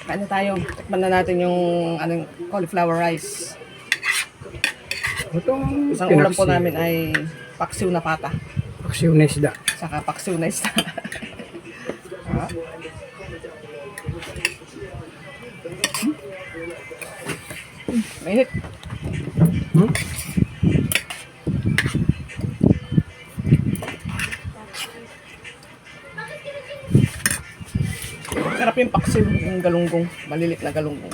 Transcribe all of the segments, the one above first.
Kain na tayo. Tikman na natin yung cauliflower rice. Isang ulam po namin ay paksiw na pata. Paksiw na isda. Saka paksiw na isda. Mainit. Sarap yung paksiw, yung galunggong. Malilit na galunggong.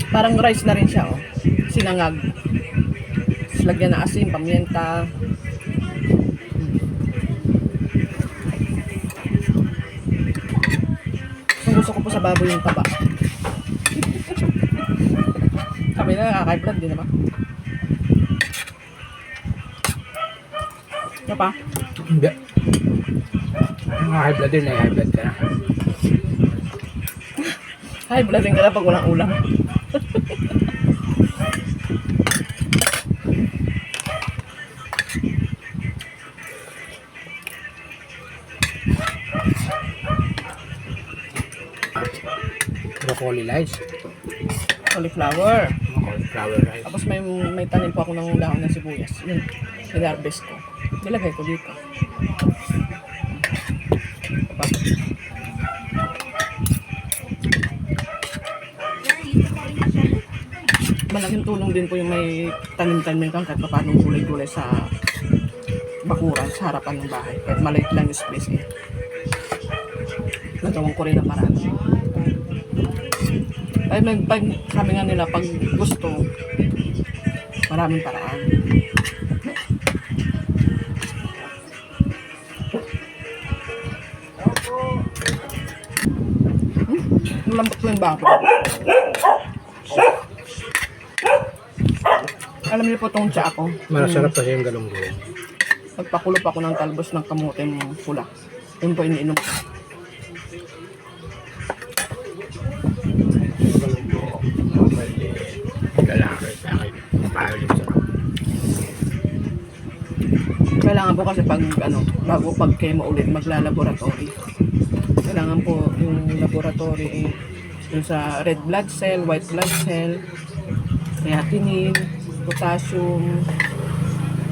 Parang rice na rin siya, oh. Sinangag. Tapos lagyan ng asin, pamienta. Gusto ko po sa baboy yung taba. Kami na nakaka-blood din naman. Ano pa? Hindi. High blood din, high blood ka na. High blood din ka na pag walang ulam. Broccoli rice. Cauliflower. Cauliflower rice. Tapos may tanim po ako ng dahon ng sibuyas. Yun, hinarvest ko. Nilagay ko dito. Malaking tulong din po yung may tanim-tanim kang kahit paano gulay-gulay sa bakuran, sa harapan ng bahay. Kahit maliit lang yung space eh. Nagawang ko rin ang paraan. Ay, sabi nga nila, pag gusto, maraming paraan. Malambot ko yung bako. Alam niyo po itong tsa ako. Masarap kasi yung galunggong. Nagpakulop ako ng talbos ng kamuting pula. Yun po iniinom ko. Lalaki sa akin. Pahalit sa Kailangan po kasi pag bago pag chemo ulit magla-laboratory. Kailangan po yung laboratory yung sa red blood cell, white blood cell, creatinine, potassium,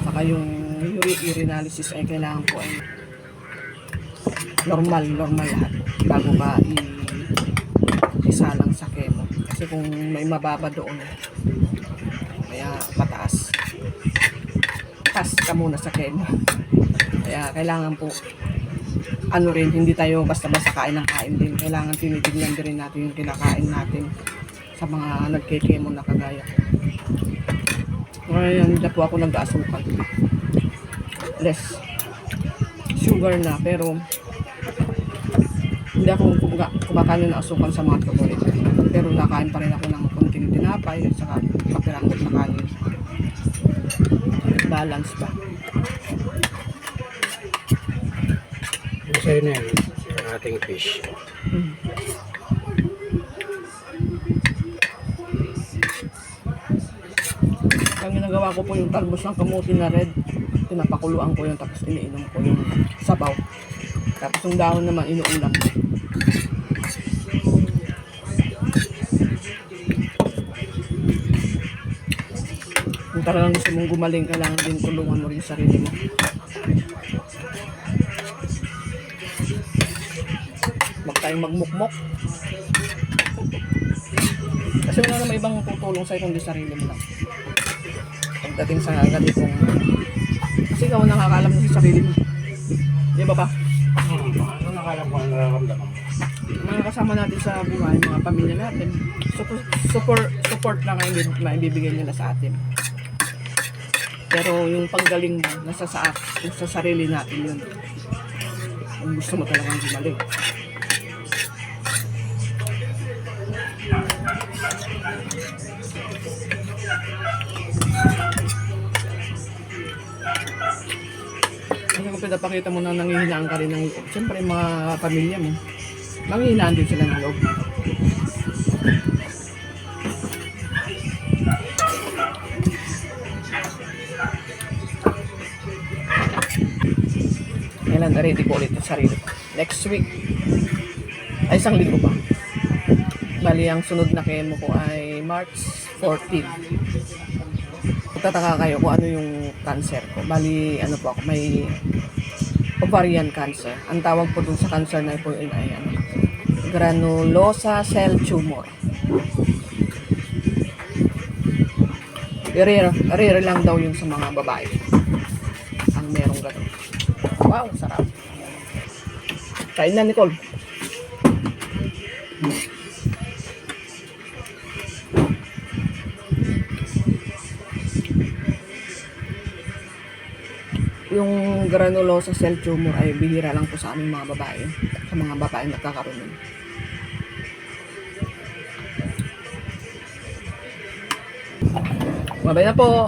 saka yung urinalysis ay kailangan po ay normal lahat bago ka isalang sa chemo. Kasi kung may mababa doon, kaya mataas. Pass ka muna sa chemo. Kaya kailangan po rin, hindi tayo basta-basta kain ng kain din. Kailangan tinitignan din rin natin yung kinakain natin sa mga nagke-chemo na kagaya ko. Ngayon, hindi po ako nag-asukal. Less sugar na, pero hindi ako kumakain ng asukal sa mga chocolate. Pero nakain pa rin ako ng konting tinapay at saka kapirangot na kanin. Balance ba? yung sa'yo na yan. Yung ating fish. Ang ginagawa ko po yung talbos ng kamuti na red. Pinapakuluan ko yun tapos iniinom ko yung sabaw. Tapos yung dahon naman inuulam. Kung talagang gusto mong gumaling, kailangan din tulungan mo rin sarili mo. Huwag tayong magmukmok. Kasi wala naman ibang tutulong sa'yo kundi sarili mo lang. Pagdating sa ganitong... Kasi ikaw ang nakakalam na sa sarili mo. Di ba ba? Ano nakalam ko ang nararamdaman mo? Mga kasama natin sa buhay, mga pamilya natin, support lang ang maibibigay nila sa atin. Pero yung panggaling mo, nasa sa sarili natin yun. Kung gusto mo talagang gumaling. Kasi kung pinapakita mo na nangihinaan ka rin ng loob, siyempre mga pamilya mo, nangihinaan din sila ng loob. Kailan ready ko ulit yung sarili ko. Next week, ay isang linggo pa. Bali, ang sunod na chemo ko ay March 14. Magtataka kayo kung ano yung cancer ko. Bali, ano po ako, may ovarian cancer. Ang tawag po dun sa cancer na po ay granulosa cell tumor. Rare lang daw yun sa mga babae. Ang merong gano'n. Wow, sarap. Kain na, Nicole. Yung granulosa cell tumor ay bihira lang po sa aming mga babae. Sa mga babae nagkakaroon nun. Babay na po.